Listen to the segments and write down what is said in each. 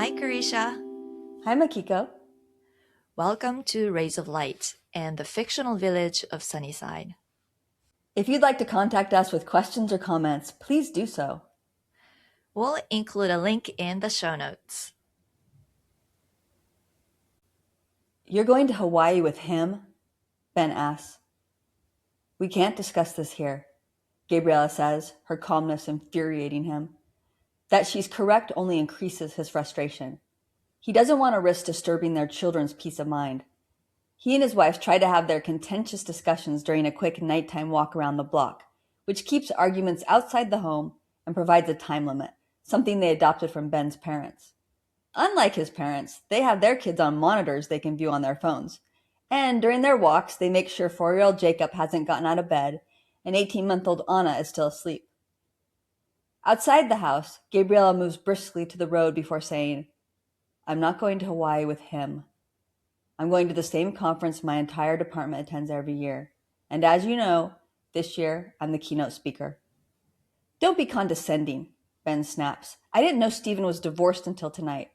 Hi, Karisha. Hi, Makiko. Welcome to Rays of Light and the fictional village of Sunnyside. If you'd like to contact us with questions or comments, please do so. We'll include a link in the show notes. You're going to Hawaii with him? Ben asks. We can't discuss this here, Gabriella says, her calmness infuriating him. That she's correct only increases his frustration. He doesn't want to risk disturbing their children's peace of mind. He and his wife try to have their contentious discussions during a quick nighttime walk around the block, which keeps arguments outside the home and provides a time limit, something they adopted from Ben's parents. Unlike his parents, they have their kids on monitors they can view on their phones. And during their walks, they make sure 4-year-old Jacob hasn't gotten out of bed and 18-month-old Anna is still asleep. Outside the house, Gabriella moves briskly to the road before saying, I'm not going to Hawaii with him. I'm going to the same conference my entire department attends every year. And as you know, this year I'm the keynote speaker. Don't be condescending, Ben snaps. I didn't know Stephen was divorced until tonight.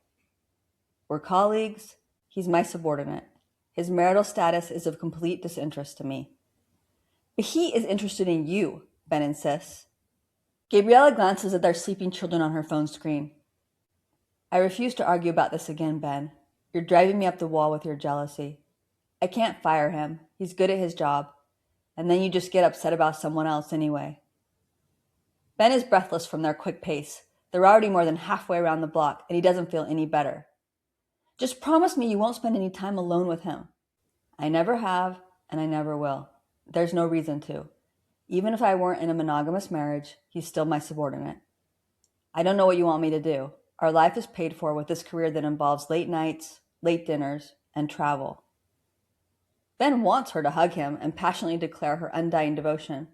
We're colleagues. He's my subordinate. His marital status is of complete disinterest to me. But he is interested in you, Ben insists. Gabriella glances at their sleeping children on her phone screen. I refuse to argue about this again, Ben. You're driving me up the wall with your jealousy. I can't fire him. He's good at his job. And then you just get upset about someone else anyway. Ben is breathless from their quick pace. They're already more than halfway around the block, and he doesn't feel any better. Just promise me you won't spend any time alone with him. I never have, and I never will. There's no reason to. Even if I weren't in a monogamous marriage, he's still my subordinate. I don't know what you want me to do. Our life is paid for with this career that involves late nights, late dinners, and travel. Ben wants her to hug him and passionately declare her undying devotion,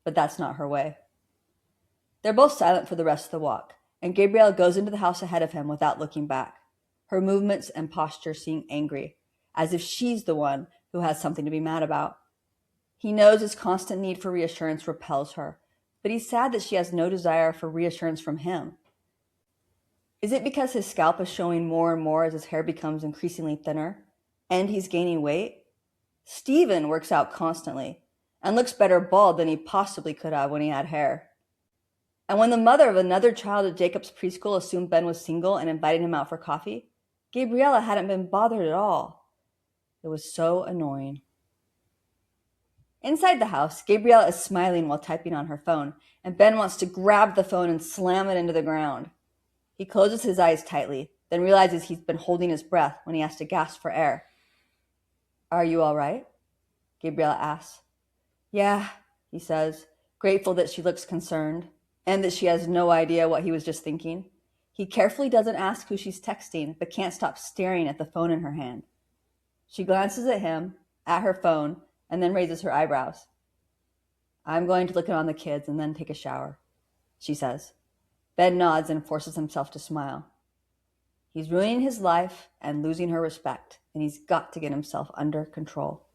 but that's not her way. They're both silent for the rest of the walk, and Gabrielle goes into the house ahead of him without looking back. Her movements and posture seem angry, as if she's the one who has something to be mad about. He knows his constant need for reassurance repels her, but he's sad that she has no desire for reassurance from him. Is it because his scalp is showing more and more as his hair becomes increasingly thinner, and he's gaining weight? Stephen works out constantly, and looks better bald than he possibly could have when he had hair. And when the mother of another child at Jacob's preschool assumed Ben was single and invited him out for coffee, Gabriella hadn't been bothered at all. It was so annoying. Inside the house, Gabriella is smiling while typing on her phone, and Ben wants to grab the phone and slam it into the ground. He closes his eyes tightly, then realizes he's been holding his breath when he has to gasp for air. Are you all right? Gabriella asks. Yeah, he says, grateful that she looks concerned, and that she has no idea what he was just thinking. He carefully doesn't ask who she's texting, but can't stop staring at the phone in her hand. She glances at him, at her phone, and then raises her eyebrows. I'm going to look in on the kids and then take a shower, she says. Ben nods and forces himself to smile. He's ruining his life and losing her respect, and he's got to get himself under control.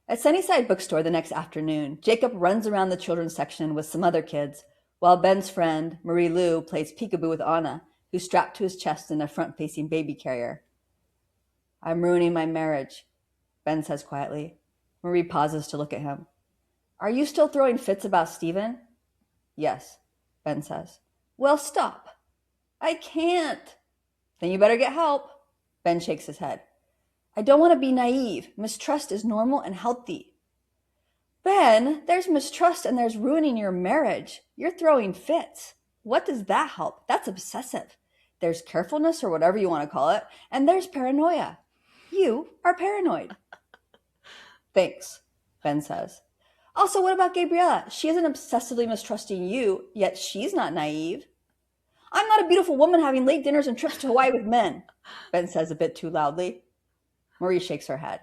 At Sunnyside Bookstore the next afternoon, Jacob runs around the children's section with some other kids, while Ben's friend, Marie Lou, plays peekaboo with Anna, who's strapped to his chest in a front-facing baby carrier. I'm ruining my marriage, Ben says quietly. Marie pauses to look at him. Are you still throwing fits about Stephen? Yes, Ben says. Well, stop. I can't. Then you better get help. Ben shakes his head. I don't want to be naive. Mistrust is normal and healthy. Ben, there's mistrust and there's ruining your marriage. You're throwing fits. What does that help? That's obsessive. There's carefulness or whatever you want to call it, and there's paranoia. You are paranoid. Thanks, Ben says. Also, what about Gabriella? She isn't obsessively mistrusting you, yet she's not naive. I'm not a beautiful woman having late dinners and trips to Hawaii with men, Ben says a bit too loudly. Marie shakes her head.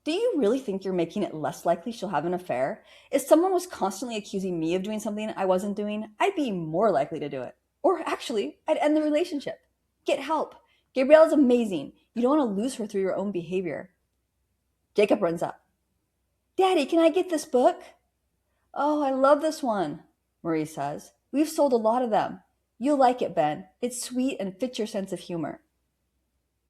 Do you really think you're making it less likely she'll have an affair? If someone was constantly accusing me of doing something I wasn't doing, I'd be more likely to do it. Or actually, I'd end the relationship. Get help. Gabriella's amazing. You don't want to lose her through your own behavior. Jacob runs up. Daddy, can I get this book? Oh, I love this one, Marie says. We've sold a lot of them. You'll like it, Ben. It's sweet and fits your sense of humor.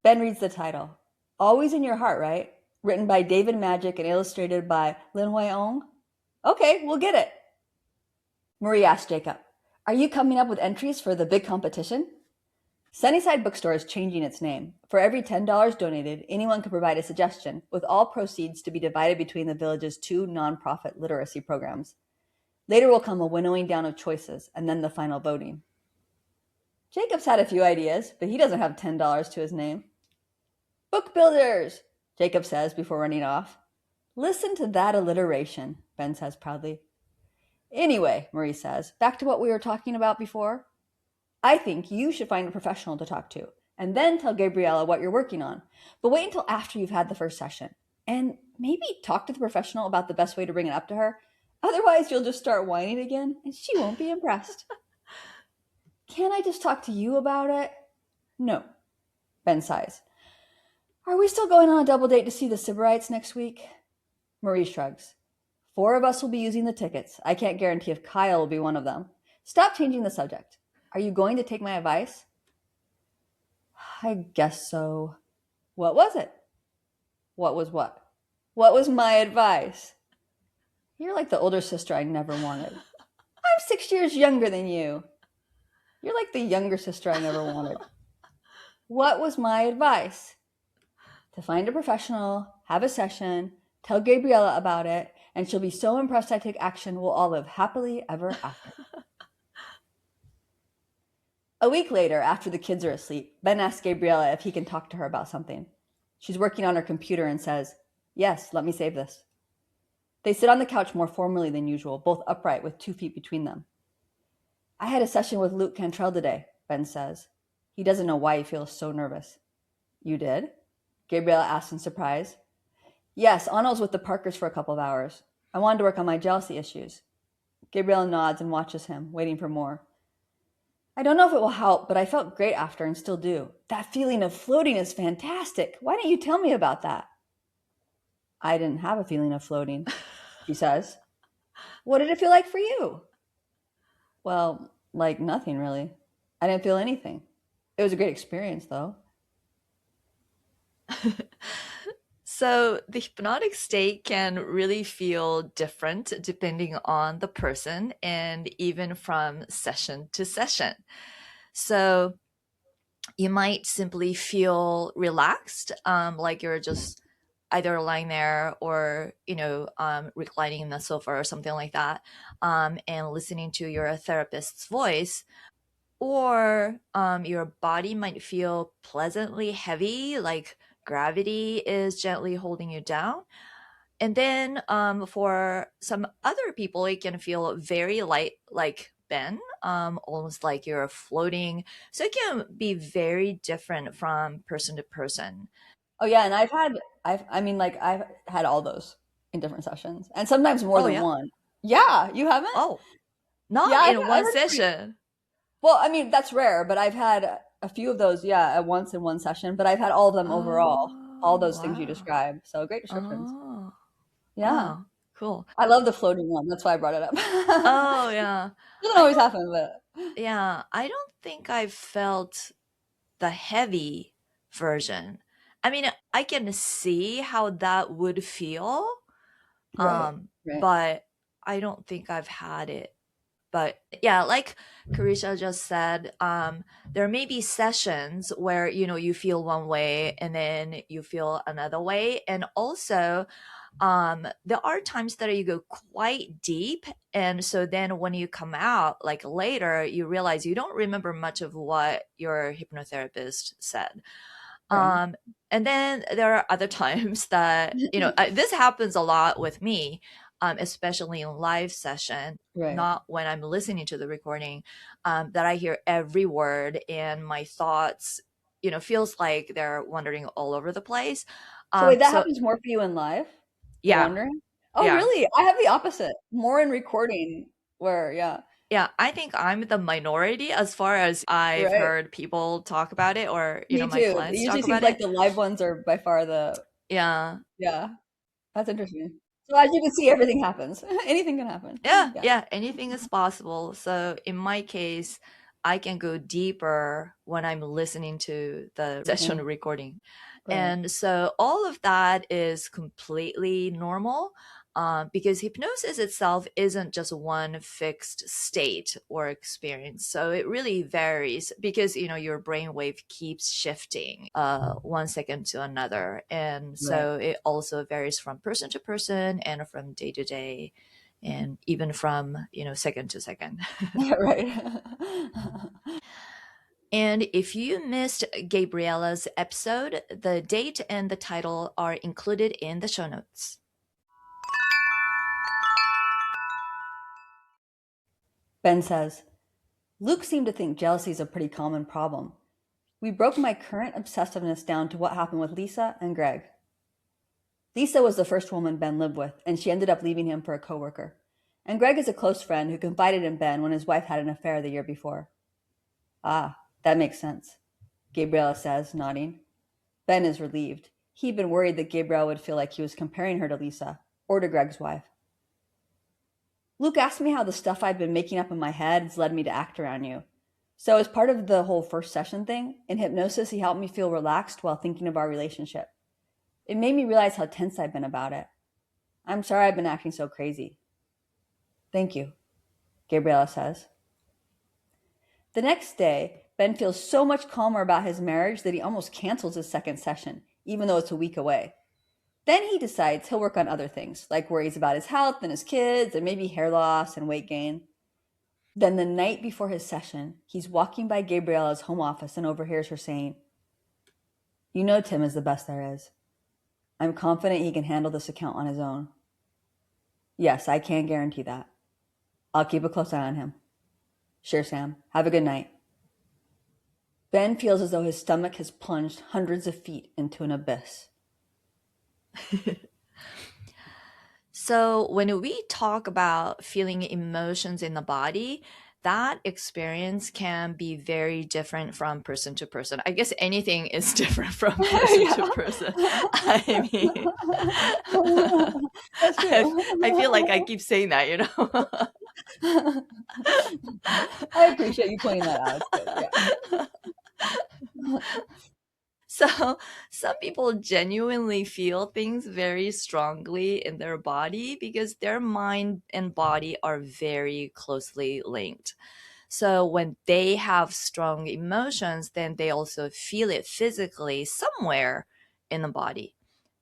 Ben reads the title. Always in Your Heart, right? Written by David Magic and illustrated by Lin Hui-ong. Okay, we'll get it. Marie asked Jacob, are you coming up with entries for the big competition? Sunnyside Bookstore is changing its name. For every $10 donated, anyone can provide a suggestion, with all proceeds to be divided between the village's 2 nonprofit literacy programs. Later will come a winnowing down of choices, and then the final voting. Jacob's had a few ideas, but he doesn't have $10 to his name. Book builders, Jacob says before running off. Listen to that alliteration, Ben says proudly. Anyway, Marie says, back to what we were talking about before. I think you should find a professional to talk to, and then tell Gabriella what you're working on. But wait until after you've had the first session. And maybe talk to the professional about the best way to bring it up to her. Otherwise, you'll just start whining again, and she won't be impressed. Can't I just talk to you about it? No, Ben sighs. Are we still going on a double date to see the Sybarites next week? Marie shrugs. 4 of us will be using the tickets. I can't guarantee if Kyle will be one of them. Stop changing the subject. Are you going to take my advice? I guess so. What was it? What was what? What was my advice? You're like the older sister I never wanted. I'm 6 years younger than you. You're like the younger sister I never wanted. What was my advice? To find a professional, have a session, tell Gabriella about it, and she'll be so impressed I take action we'll all live happily ever after. A week later, after the kids are asleep, Ben asks Gabriella if he can talk to her about something. She's working on her computer and says, yes, let me save this. They sit on the couch more formally than usual, both upright with 2 feet between them. I had a session with Luke Cantrell today, Ben says. He doesn't know why he feels so nervous. You did? Gabriella asks in surprise. Yes, Anna's with the Parkers for a couple of hours. I wanted to work on my jealousy issues. Gabriella nods and watches him, waiting for more. I don't know if it will help, but I felt great after and still do. That feeling of floating is fantastic. Why don't you tell me about that? I didn't have a feeling of floating, she says. What did it feel like for you? Well, like nothing really. I didn't feel anything. It was a great experience, though. So the hypnotic state can really feel different depending on the person and even from session to session. So you might simply feel relaxed, like you're just either lying there or reclining in the sofa or something like that, and listening to your therapist's voice. Or your body might feel pleasantly heavy, like gravity is gently holding you down. And then for some other people, it can feel very light, like Ben, almost like you're floating. So it can be very different from person to person. Oh yeah, and I've had all those in different sessions, and sometimes more Oh, than yeah. one. Yeah, you haven't? Oh, Yeah, not in I've one had pretty, session. well, I mean, that's rare, but I've had a few of those, yeah, at once in one session, but I've had all of them overall, all Oh, those things you wow. described. So great descriptions. Oh, Yeah. wow. Cool. I love the floating one. That's why I brought it up. Oh, yeah. Doesn't I always don't, happen, but yeah, I don't think I've felt the heavy version. I mean, I can see how that would feel, right, right, but I don't think I've had it. But yeah, like Karisha just said, there may be sessions where you feel one way and then you feel another way, and also there are times that you go quite deep, and so then when you come out like later, you realize you don't remember much of what your hypnotherapist said. right, um, and then there are other times that this happens a lot with me, especially in live session, right. not when I'm listening to the recording, that I hear every word and my thoughts feels like they're wandering all over the place. So wait, that So happens more for you in live? The yeah, wandering? Oh, yeah. really? I have the opposite. More in recording where, yeah, Yeah, I think I'm the minority as far as I've right. heard people talk about it, or Me my too. It clients usually talk seems about like it. the live ones are by far the, Yeah. yeah, that's interesting. So as you can see, everything happens. Anything can happen. Yeah, Yeah. yeah, anything is possible. So in my case, I can go deeper when I'm listening to the session recording. Right. And so all of that is completely normal, because hypnosis itself isn't just one fixed state or experience. So it really varies because, your brainwave keeps shifting one second to another. And Right. so it also varies from person to person and from day to day and even from, second to second. Right. And if you missed Gabriella's episode, the date and the title are included in the show notes. Ben says, Luke seemed to think jealousy is a pretty common problem. We broke my current obsessiveness down to what happened with Lisa and Greg. Lisa was the first woman Ben lived with, and she ended up leaving him for a coworker. And Greg is a close friend who confided in Ben when his wife had an affair the year before. Ah, that makes sense, Gabriella says, nodding. Ben is relieved. He'd been worried that Gabrielle would feel like he was comparing her to Lisa, or to Greg's wife. Luke asked me how the stuff I've been making up in my head has led me to act around you. So as part of the whole first session thing, in hypnosis he helped me feel relaxed while thinking of our relationship. It made me realize how tense I've been about it. I'm sorry I've been acting so crazy. Thank you, Gabriella says. The next day, Ben feels so much calmer about his marriage that he almost cancels his second session, even though it's a week away. Then he decides he'll work on other things, like worries about his health and his kids, and maybe hair loss and weight gain. Then the night before his session, he's walking by Gabriella's home office and overhears her saying, You know Tim is the best there is. I'm confident he can handle this account on his own. Yes, I can guarantee that. I'll keep a close eye on him. Sure, Sam. Have a good night. Ben feels as though his stomach has plunged hundreds of feet into an abyss. So when we talk about feeling emotions in the body, that experience can be very different from person to person. I guess anything is different from person to person. I mean, That's true. I feel like I keep saying that, I appreciate you pointing that out. It's good. Yeah. So some people genuinely feel things very strongly in their body because their mind and body are very closely linked. So when they have strong emotions, then they also feel it physically somewhere in the body.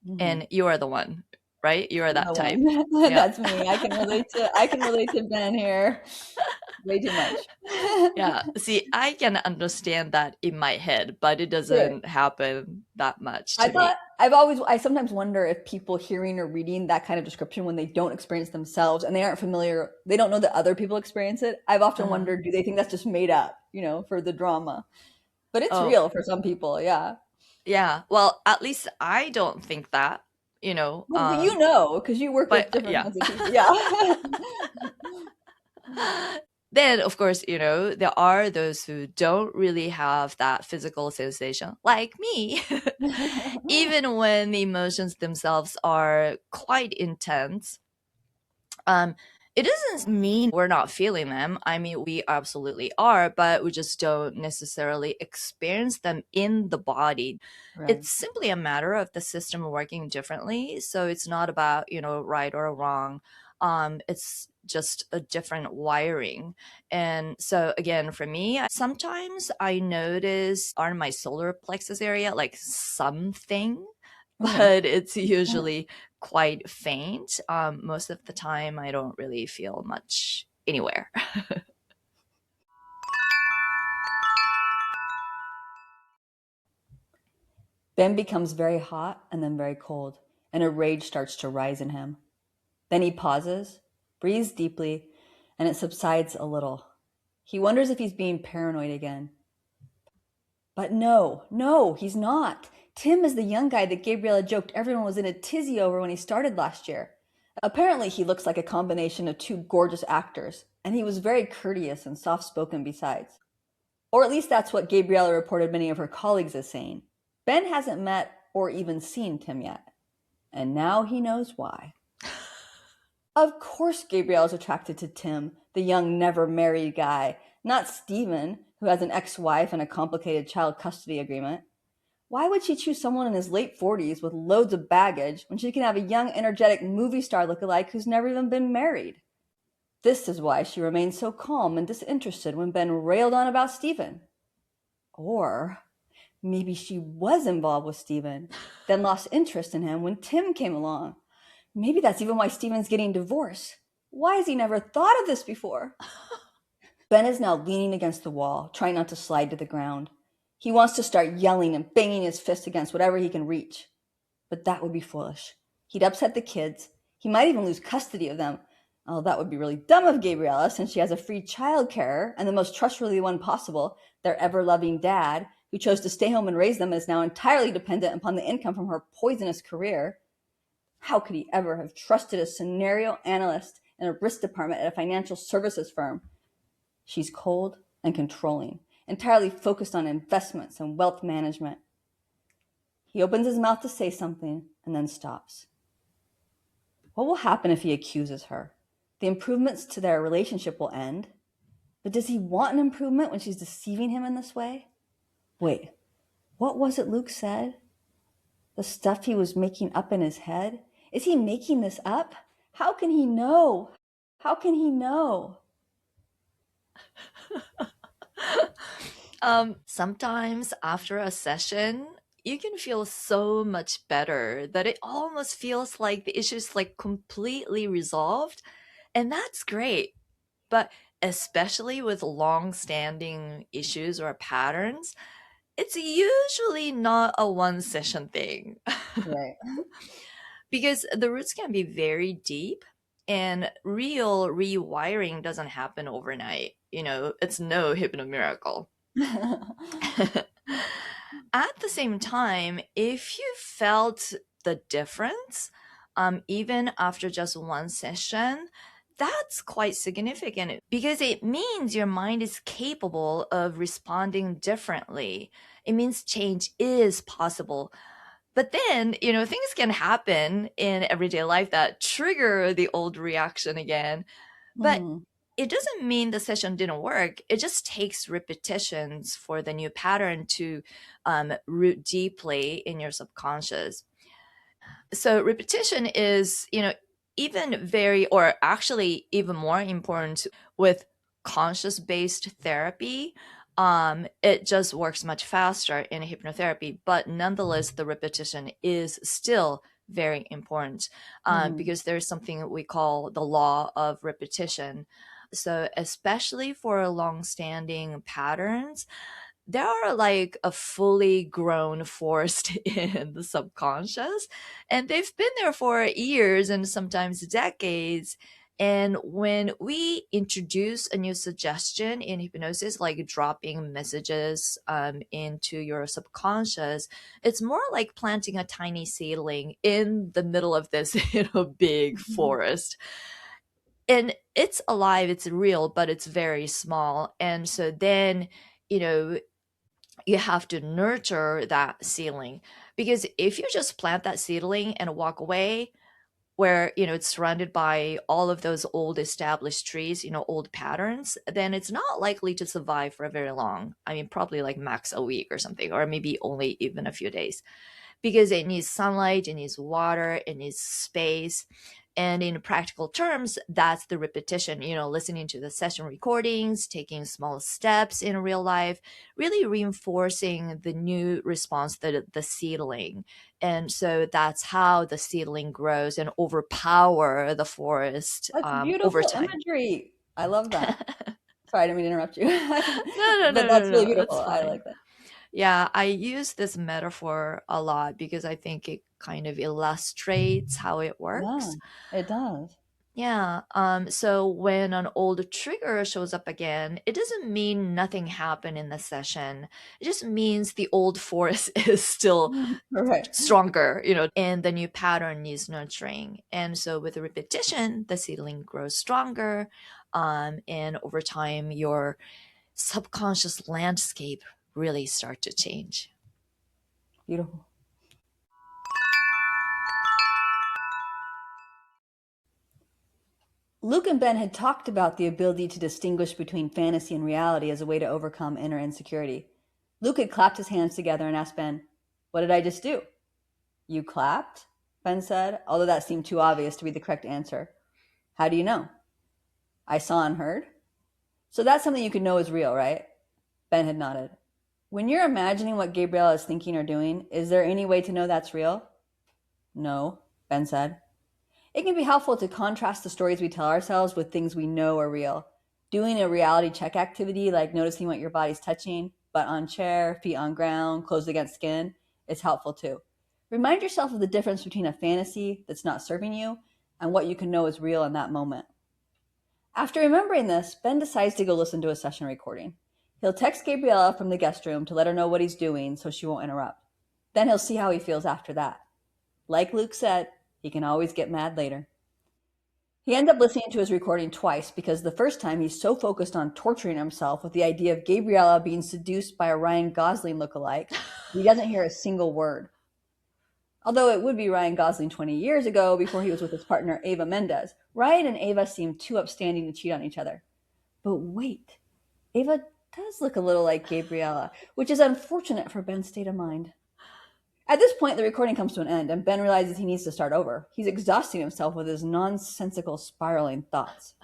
Mhm. And you are the one, right? You are I'm that the type. one. Yeah. That's me. I can relate to Ben here way too much. Yeah. See, I can understand that in my head, but it Right. doesn't happen that much to me. I sometimes wonder if people hearing or reading that kind of description when they don't experience themselves and they aren't familiar, they don't know that other people experience it. I've often Uh-huh. wondered, do they think that's just made up, for the drama? But it's Oh, real for some people, yeah. yeah. Well, at least I don't think that, you know. Well, but you know, because you work with But different yeah. kinds of people. Yeah. Then, of course, there are those who don't really have that physical sensation, like me. Even when the emotions themselves are quite intense, um, it doesn't mean we're not feeling them. I mean, we absolutely are, but we just don't necessarily experience them in the body. Right. It's simply a matter of the system working differently. So it's not about, right or wrong. It's just a different wiring. And so, again, for me, sometimes I notice on my solar plexus area, like something, Okay. but it's usually quite faint. Most of the time, I don't really feel much anywhere. Ben becomes very hot and then very cold, and a rage starts to rise in him. Then he pauses, breathes deeply, and it subsides a little. He wonders if he's being paranoid again. But no, no, he's not. Tim is the young guy that Gabriella joked everyone was in a tizzy over when he started last year. Apparently, he looks like a combination of two gorgeous actors, and he was very courteous and soft spoken besides. Or at least that's what Gabriella reported many of her colleagues as saying. Ben hasn't met or even seen Tim yet, and now he knows why. Of course, Gabrielle is attracted to Tim, the young, never married guy, not Steven, who has an ex-wife and a complicated child custody agreement. Why would she choose someone in his late 40s with loads of baggage when she can have a young, energetic movie star lookalike who's never even been married? This is why she remained so calm and disinterested when Ben railed on about Stephen. Or maybe she was involved with Stephen, then lost interest in him when Tim came along. Maybe that's even why Stephen's getting divorced. Why has he never thought of this before? Ben is now leaning against the wall, trying not to slide to the ground. He wants to start yelling and banging his fist against whatever he can reach. But that would be foolish. He'd upset the kids. He might even lose custody of them. Oh, that would be really dumb of Gabriella, since she has a free child carer and the most trustworthy one possible, their ever-loving dad, who chose to stay home and raise them and is now entirely dependent upon the income from her poisonous career. How could he ever have trusted a scenario analyst in a risk department at a financial services firm? She's cold and controlling, entirely focused on investments and wealth management. He opens his mouth to say something and then stops. What will happen if he accuses her? The improvements to their relationship will end. But does he want an improvement when she's deceiving him in this way? Wait, what was it Luke said? The stuff he was making up in his head? Is he making this up? How can he know? How can he know? Sometimes after a session, you can feel so much better that it almost feels like the issue's like completely resolved. And that's great. But especially with long-standing issues or patterns, it's usually not a one session thing. Right. Because the roots can be very deep and real rewiring doesn't happen overnight. It's no hypno miracle. At the same time, if you felt the difference, even after just one session, that's quite significant because it means your mind is capable of responding differently. It means change is possible. But then, things can happen in everyday life that trigger the old reaction again. But Hmm. it doesn't mean the session didn't work. It just takes repetitions for the new pattern to root deeply in your subconscious. So repetition is, even very, or actually even more important with conscious based therapy. It just works much faster in hypnotherapy, but nonetheless, the repetition is still very important Hmm. because there's something we call the law of repetition. So, especially for long-standing patterns, there are like a fully grown forest in the subconscious, and they've been there for years and sometimes decades. And when we introduce a new suggestion in hypnosis, like dropping messages into your subconscious, it's more like planting a tiny seedling in the middle of this big forest. And it's alive, it's real, but it's very small. And so then, you know, you have to nurture that seedling, because if you just plant that seedling and walk away where it's surrounded by all of those old established trees, old patterns, then it's not likely to survive for very long. I mean, probably like max a week or something, or maybe only even a few days, because it needs sunlight, it needs water, it needs space. And in practical terms, that's the repetition, listening to the session recordings, taking small steps in real life, really reinforcing the new response, the seedling. And so that's how the seedling grows and overpower the forest That's over beautiful time. imagery. I love that. Sorry, I didn't mean to interrupt you. No, no, But no, no, that's really no, beautiful. that's I fine. like that. Yeah, I use this metaphor a lot because I think it kind of illustrates how it Yeah, works. it does. Yeah, so when an old trigger shows up again, it doesn't mean nothing happened in the session. It just means the old forest is still Right. stronger, and the new pattern needs nurturing. And so with the repetition, the seedling grows stronger, and over time, your subconscious landscape really start to change. Beautiful. Luke and Ben had talked about the ability to distinguish between fantasy and reality as a way to overcome inner insecurity. Luke had clapped his hands together and asked Ben, "What did I just do?" "You clapped?" Ben said, although that seemed too obvious to be the correct answer. "How do you know?" "I saw and heard." "So that's something you can know is real, right?" Ben had nodded. "When you're imagining what Gabriella is thinking or doing, is there any way to know that's real?" "No," Ben said. It can be helpful to contrast the stories we tell ourselves with things we know are real. Doing a reality check activity like noticing what your body's touching, butt on chair, feet on ground, clothes against skin, is helpful too. Remind yourself of the difference between a fantasy that's not serving you and what you can know is real in that moment. After remembering this, Ben decides to go listen to a session recording. He'll text Gabriella from the guest room to let her know what he's doing so she won't interrupt. Then he'll see how he feels after that. Like Luke said, he can always get mad later. He ended up listening to his recording twice because the first time he's so focused on torturing himself with the idea of Gabriella being seduced by a Ryan Gosling lookalike, he doesn't hear a single word. Although it would be Ryan Gosling 20 years ago before he was with his partner Ava Mendez, Ryan and Ava seem too upstanding to cheat on each other. But wait, Ava does look a little like Gabriella, which is unfortunate for Ben's state of mind. At this point, the recording comes to an end, and Ben realizes he needs to start over. He's exhausting himself with his nonsensical, spiraling thoughts.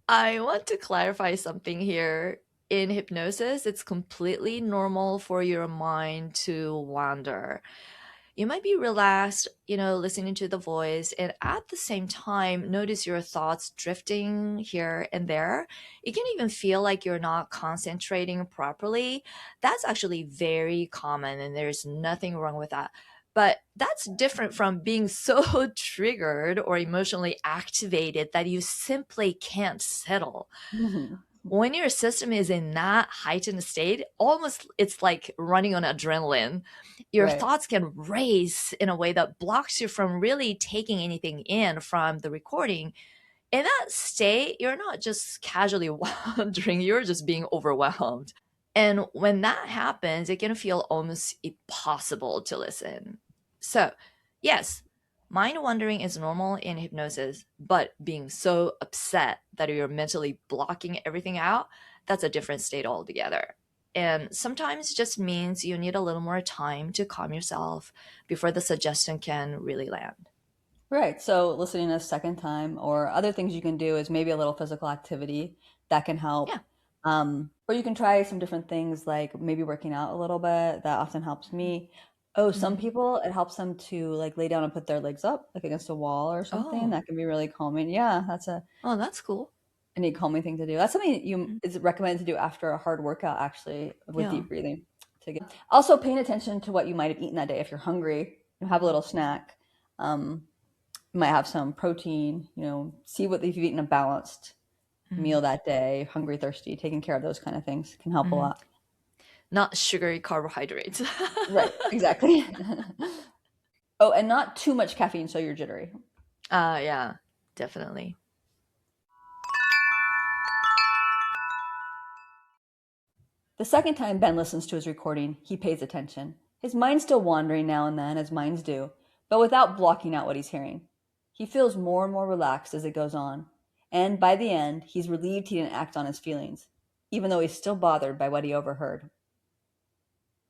I want to clarify something here. In hypnosis, it's completely normal for your mind to wander. You might be relaxed, listening to the voice, and at the same time, notice your thoughts drifting here and there. It can even feel like you're not concentrating properly. That's actually very common, and there's nothing wrong with that. But that's different from being so triggered or emotionally activated that you simply can't settle. When your system is in that heightened state, almost it's like running on adrenaline. Your Right. thoughts can race in a way that blocks you from really taking anything in from the recording. In that state, you're not just casually wandering, you're just being overwhelmed. And when that happens, it can feel almost impossible to listen. So, yes, mind wandering is normal in hypnosis, but being so upset that you're mentally blocking everything out, that's a different state altogether. And sometimes just means you need a little more time to calm yourself before the suggestion can really land. Right. So listening a second time or other things you can do is maybe a little physical activity that can help. Yeah. Or you can try some different things like maybe working out a little bit. That often helps me. Oh, some Mhm. people, it helps them to like lay down and put their legs up like against a wall or something. Oh, That can be really calming. Yeah, that's oh, that's cool. a neat calming thing to do. That's something you Mhm. is recommended to do after a hard workout actually with Yeah. deep breathing to get. Also paying attention to what you might have eaten that day. If you're hungry, have a little snack. Um, you might have some protein, see what if you've eaten a balanced meal Mhm. that day, hungry, thirsty, taking care of those kind of things can help a Mhm. lot. Not sugary carbohydrates. Right, exactly. Oh, and not too much caffeine so you're jittery. Yeah, definitely. The second time Ben listens to his recording, he pays attention. His mind's still wandering now and then, as minds do, but without blocking out what he's hearing. He feels more and more relaxed as it goes on, and by the end, he's relieved he didn't act on his feelings, even though he's still bothered by what he overheard.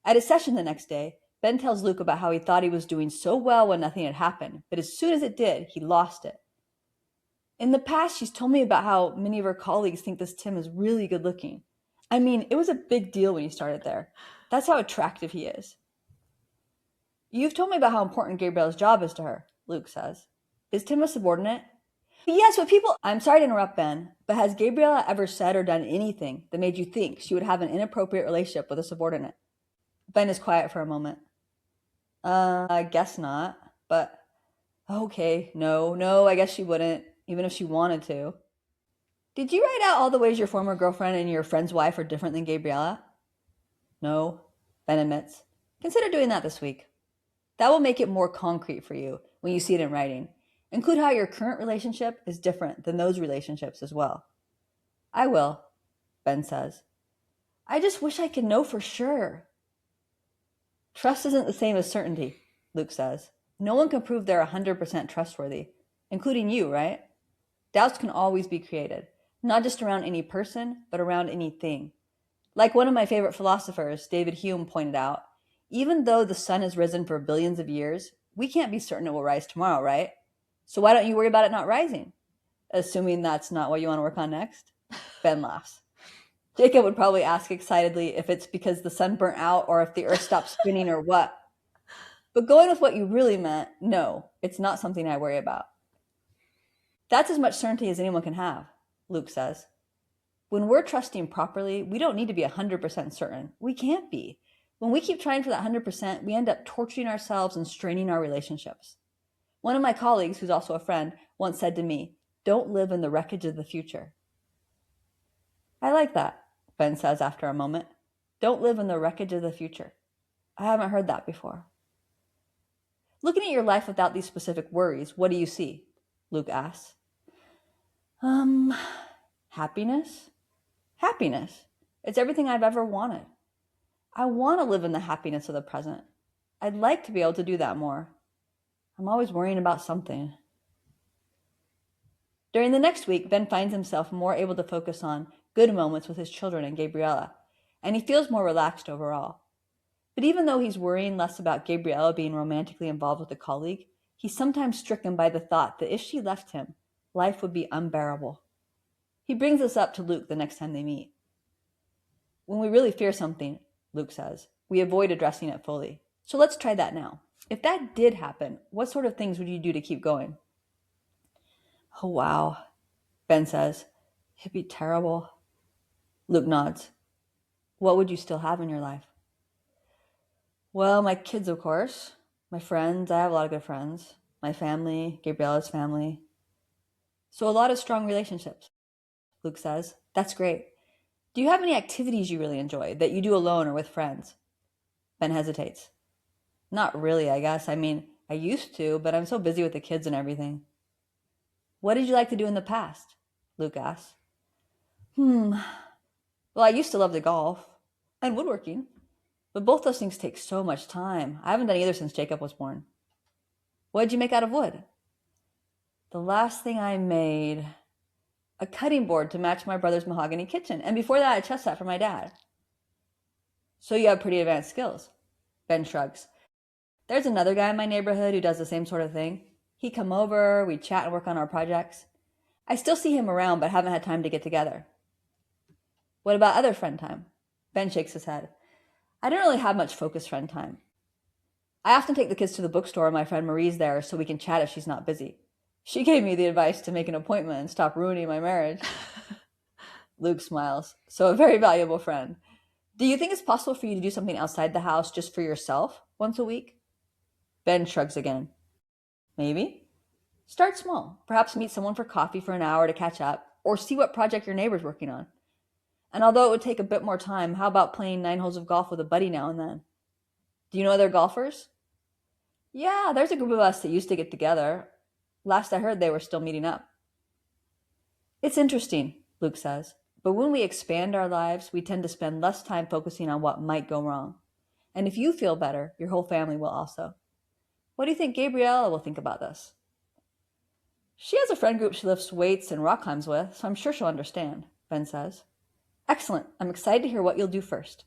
At his session the next day, Ben tells Luke about how he thought he was doing so well when nothing had happened, but as soon as it did, he lost it. In the past, she's told me about how many of her colleagues think this Tim is really good looking. I mean, it was a big deal when he started there. That's how attractive he is. You've told me about how important Gabrielle's job is to her, Luke says. Is Tim a subordinate? Yes, but people. I'm sorry to interrupt, Ben, but has Gabriella ever said or done anything that made you think she would have an inappropriate relationship with a subordinate? Ben is quiet for a moment. I guess not, but okay, no, I guess she wouldn't, even if she wanted to. Did you write out all the ways your former girlfriend and your friend's wife are different than Gabriella? No, Ben admits. Consider doing that this week. That will make it more concrete for you when you see it in writing. Include how your current relationship is different than those relationships as well. I will, Ben says. I just wish I could know for sure. Trust isn't the same as certainty, Luke says. No one can prove they're 100% trustworthy, including you, right? Doubts can always be created, not just around any person, but around anything. Like one of my favorite philosophers, David Hume, pointed out, even though the sun has risen for billions of years, we can't be certain it will rise tomorrow, right? So why don't you worry about it not rising? Assuming that's not what you want to work on next. Ben laughs. Jacob would probably ask excitedly if it's because the sun burnt out or if the earth stopped spinning or what. But going with what you really meant, no, it's not something I worry about. That's as much certainty as anyone can have, Luke says. When we're trusting properly, we don't need to be 100% certain. We can't be. When we keep trying for that 100%, we end up torturing ourselves and straining our relationships. One of my colleagues, who's also a friend, once said to me, "Don't live in the wreckage of the future." I like that, Ben says after a moment. Don't live in the wreckage of the future. I haven't heard that before. Looking at your life without these specific worries, what do you see? Luke asks. Um, Happiness? Happiness. It's everything I've ever wanted. I want to live in the happiness of the present. I'd like to be able to do that more. I'm always worrying about something. During the next week, Ben finds himself more able to focus on good moments with his children and Gabriella, and he feels more relaxed overall. But even though he's worrying less about Gabriella being romantically involved with a colleague, he's sometimes stricken by the thought that if she left him, life would be unbearable. He brings this up to Luke the next time they meet. When we really fear something, Luke says, we avoid addressing it fully. So let's try that now. If that did happen, what sort of things would you do to keep going? Oh, wow, Ben says. It'd be terrible. Luke nods. What would you still have in your life? Well, my kids, of course. My friends. I have a lot of good friends. My family, Gabriella's family. So a lot of strong relationships, Luke says. That's great. Do you have any activities you really enjoy that you do alone or with friends? Ben hesitates. Not really, I guess. I mean, I used to, but I'm so busy with the kids and everything. What did you like to do in the past? Luke asks. Well, I used to love to golf and woodworking, but both those things take so much time. I haven't done either since Jacob was born. What did you make out of wood? The last thing I made, a cutting board to match my brother's mahogany kitchen, and before that, a chess set for my dad. So you have pretty advanced skills. Ben shrugs. There's another guy in my neighborhood who does the same sort of thing. He'd come over, we'd chat and work on our projects. I still see him around, but haven't had time to get together. What about other friend time? Ben shakes his head. I don't really have much focused friend time. I often take the kids to the bookstore and my friend Marie's there so we can chat if she's not busy. She gave me the advice to make an appointment and stop ruining my marriage. Luke smiles. So a very valuable friend. Do you think it's possible for you to do something outside the house just for yourself once a week? Ben shrugs again. Maybe. Start small. Perhaps meet someone for coffee for an hour to catch up, or see what project your neighbor's working on. And although it would take a bit more time, how about playing 9 holes of golf with a buddy now and then? Do you know other golfers? Yeah, there's a group of us that used to get together. Last I heard, they were still meeting up. It's interesting, Luke says, but when we expand our lives, we tend to spend less time focusing on what might go wrong. And if you feel better, your whole family will also. What do you think Gabriella will think about this? She has a friend group she lifts weights and rock climbs with, so I'm sure she'll understand, Ben says. Excellent. I'm excited to hear what you'll do first.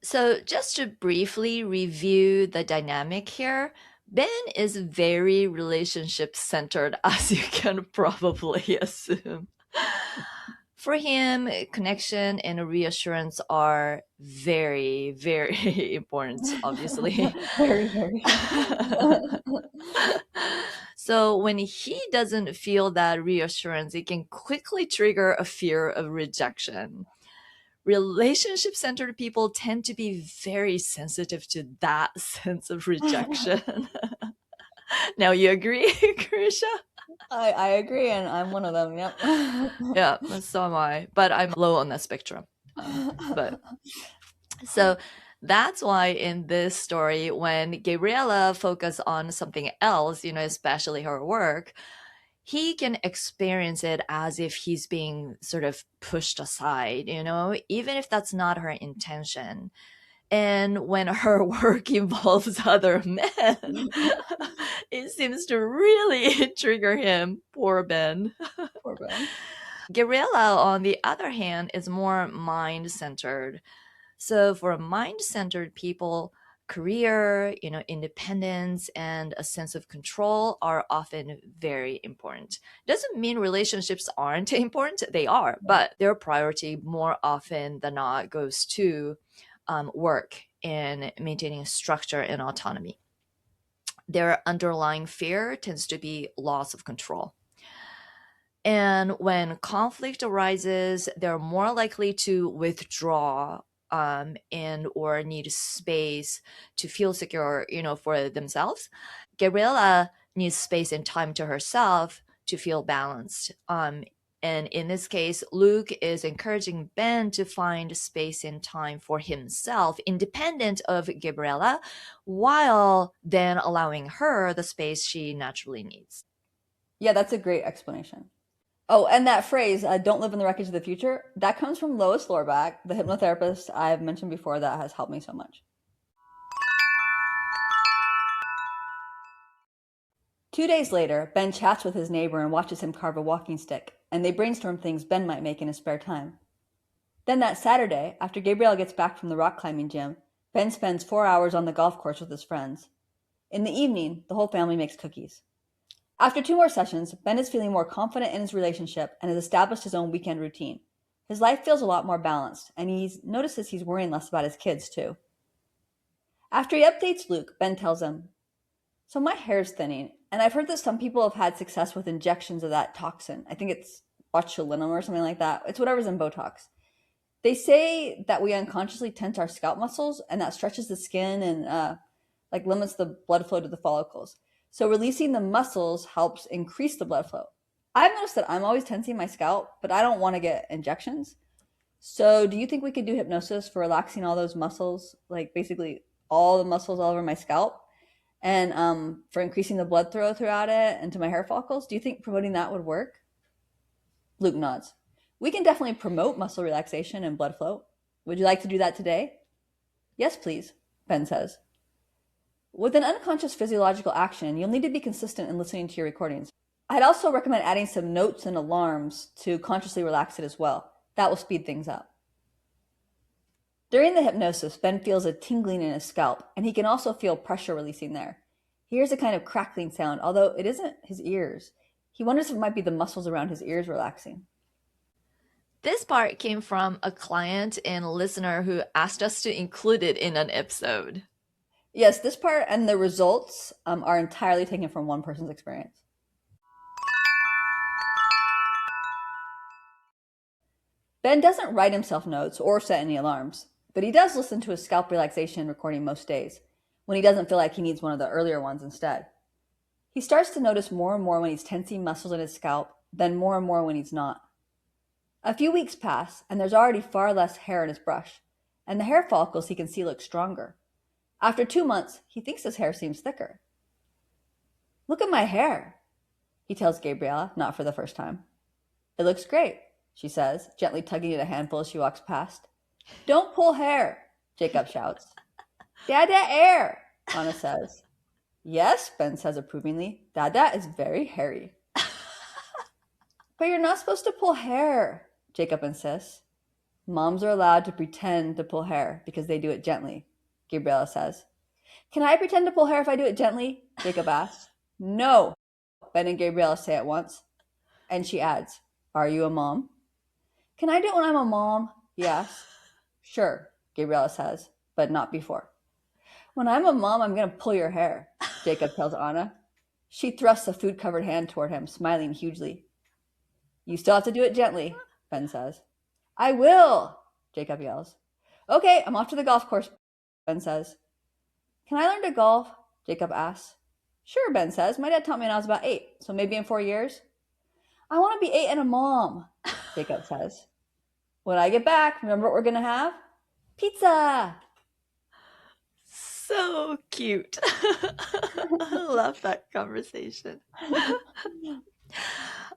So, just to briefly review the dynamic here, Ben is very relationship centered, as you can probably assume. For him, connection and reassurance are very, very important, obviously. Very, very. So when he doesn't feel that reassurance, it can quickly trigger a fear of rejection. Relationship centered people tend to be very sensitive to that sense of rejection. Now, you agree, Karisha? I agree, and I'm one of them, yep. Yeah, so am I. But I'm low on the spectrum. But so that's why in this story, when Gabriella focus on something else, especially her work, he can experience it as if he's being sort of pushed aside, even if that's not her intention. And when her work involves other men, it seems to really trigger him. Poor Ben. Poor Ben. Gabriella, on the other hand, is more mind centered. So for mind-centered people, career, independence and a sense of control are often very important. Doesn't mean relationships aren't important. They are, but their priority more often than not goes to work and maintaining structure and autonomy. Their underlying fear tends to be loss of control. And when conflict arises, they're more likely to withdraw and or need space to feel secure, for themselves. Gabriella needs space and time to herself to feel balanced. And in this case, Luke is encouraging Ben to find space and time for himself, independent of Gabriella, while then allowing her the space she naturally needs. Yeah, that's a great explanation. Oh, and that phrase, don't live in the wreckage of the future, that comes from Lois Lorback, the hypnotherapist I've mentioned before that has helped me so much. 2 days later, Ben chats with his neighbor and watches him carve a walking stick, and they brainstorm things Ben might make in his spare time. Then that Saturday, after Gabriel gets back from the rock climbing gym, Ben spends 4 hours on the golf course with his friends. In the evening, the whole family makes cookies. After 2 more sessions, Ben is feeling more confident in his relationship and has established his own weekend routine. His life feels a lot more balanced, and he notices he's worrying less about his kids, too. After he updates Luke, Ben tells him, "So my hair's thinning, and I've heard that some people have had success with injections of that toxin. I think it's botulinum or something like that. It's whatever's in Botox. They say that we unconsciously tense our scalp muscles, and that stretches the skin and limits the blood flow to the follicles. So releasing the muscles helps increase the blood flow. I've noticed that I'm always tensing my scalp, but I don't want to get injections. So do you think we could do hypnosis for relaxing all those muscles, like basically all the muscles all over my scalp, and for increasing the blood flow throughout it and to my hair follicles? Do you think promoting that would work?" Luke nods. "We can definitely promote muscle relaxation and blood flow. Would you like to do that today?" "Yes, please," Ben says. "With an unconscious physiological action, you'll need to be consistent in listening to your recordings. I'd also recommend adding some notes and alarms to consciously relax it as well. That will speed things up." During the hypnosis, Ben feels a tingling in his scalp, and he can also feel pressure releasing there. He hears a kind of crackling sound, although it isn't his ears. He wonders if it might be the muscles around his ears relaxing. This part came from a client and listener who asked us to include it in an episode. Yes, this part and the results are entirely taken from one person's experience. Ben doesn't write himself notes or set any alarms, but he does listen to his scalp relaxation recording most days, when he doesn't feel like he needs one of the earlier ones instead. He starts to notice more and more when he's tensing muscles in his scalp, then more and more when he's not. A few weeks pass, and there's already far less hair in his brush, and the hair follicles he can see look stronger. After 2 months, he thinks his hair seems thicker. "Look at my hair," he tells Gabriella, not for the first time. "It looks great," she says, gently tugging at a handful as she walks past. "Don't pull hair," Jacob shouts. "Dada air," Anna says. "Yes," Ben says approvingly. "Dada is very hairy." "But you're not supposed to pull hair," Jacob insists. "Moms are allowed to pretend to pull hair because they do it gently," Gabriella says. "Can I pretend to pull hair if I do it gently?" Jacob asks. "No," Ben and Gabriella say at once. And she adds, "Are you a mom?" "Can I do it when I'm a mom?" he asks. "Sure," Gabriella says, "but not before." "When I'm a mom, I'm going to pull your hair," Jacob tells Anna. She thrusts a food-covered hand toward him, smiling hugely. "You still have to do it gently," Ben says. "I will," Jacob yells. "Okay, I'm off to the golf course," Ben says. "Can I learn to golf?" Jacob asks. "Sure," Ben says. "My dad taught me when I was about 8, so maybe in 4 years." "I want to be 8 and a mom," Jacob says. "When I get back, remember what we're going to have? Pizza!" So cute. I love that conversation.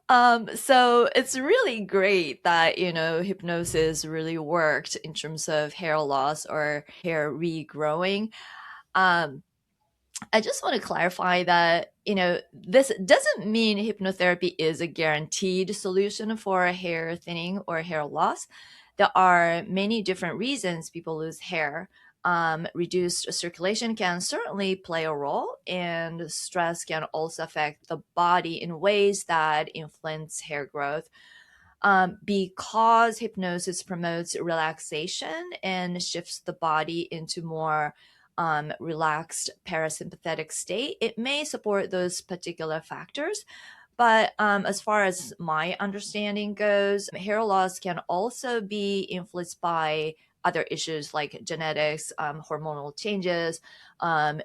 So it's really great that, hypnosis really worked in terms of hair loss or hair regrowing. Um, I just want to clarify that, this doesn't mean hypnotherapy is a guaranteed solution for hair thinning or hair loss. There are many different reasons people lose hair. Reduced circulation can certainly play a role, and stress can also affect the body in ways that influence hair growth. Because hypnosis promotes relaxation and shifts the body into more relaxed parasympathetic state, it may support those particular factors. But as far as my understanding goes, hair loss can also be influenced by other issues like genetics, hormonal changes,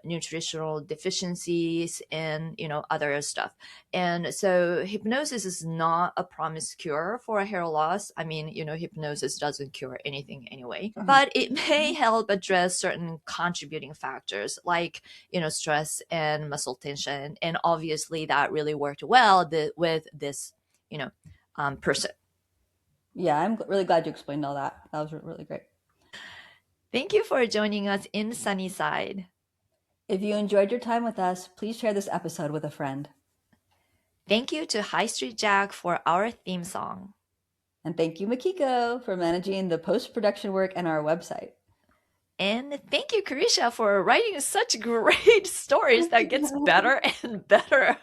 nutritional deficiencies, and other stuff. And so hypnosis is not a promised cure for hair loss. I mean, hypnosis doesn't cure anything anyway, Mhm. but it may help address certain contributing factors like, stress and muscle tension. And obviously that really worked well with this, you know, person. Yeah, I'm really glad you explained all that. That was really great. Thank you for joining us in Sunnyside. If you enjoyed your time with us, please share this episode with a friend. Thank you to High Street Jack for our theme song. And thank you, Makiko, for managing the post production work and our website. And thank you, Karisha, for writing such great stories that gets better and better.